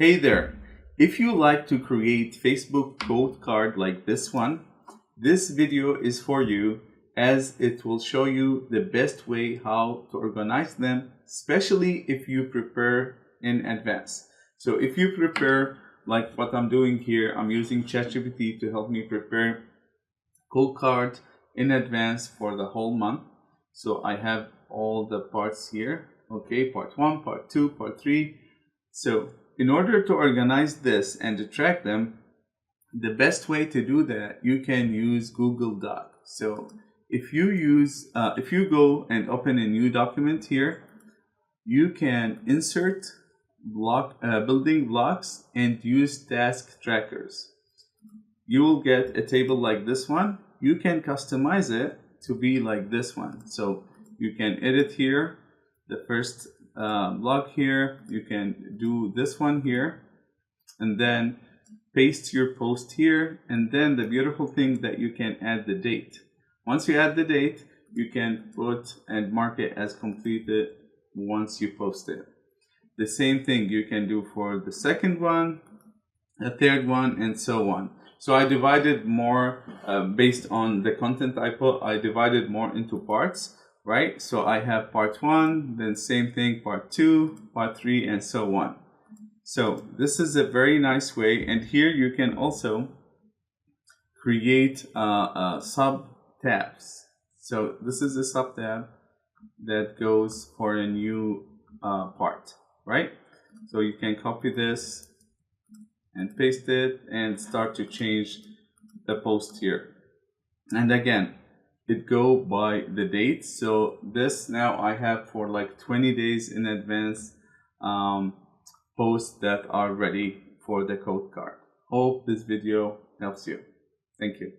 Hey there! If you like to create Facebook code card like this one, this video is for you as it will show you the best way how to organize them, especially if you prepare in advance. So if you prepare like what I'm doing here, I'm using ChatGPT to help me prepare code card in advance for the whole month. So I have all the parts here. Okay, part 1, part 2, part 3. So in order to organize this and to track them, the best way to do that, you can use Google Doc. So if you go and open a new document here, you can insert building blocks and use task trackers. You will get a table like this one. You can customize it to be like this one. So you can edit here, the first block here, you can do this one here, and then paste your post here. And then the beautiful thing that you can add the date. Once you add the date, you can put and mark it as completed once you post it. The same thing you can do for the second one, the third one, and so on. So I divided more based on the content I put. I divided more into parts, right? So I have part 1, then same thing, part 2, part 3, and so on. So this is a very nice way. And here you can also create sub tabs. So this is a sub tab that goes for a new part, right? So you can copy this and paste it and start to change the post here. And again, it go by the date. So this now I have for like 20 days in advance posts that are ready for the code card. Hope this video helps you. Thank you.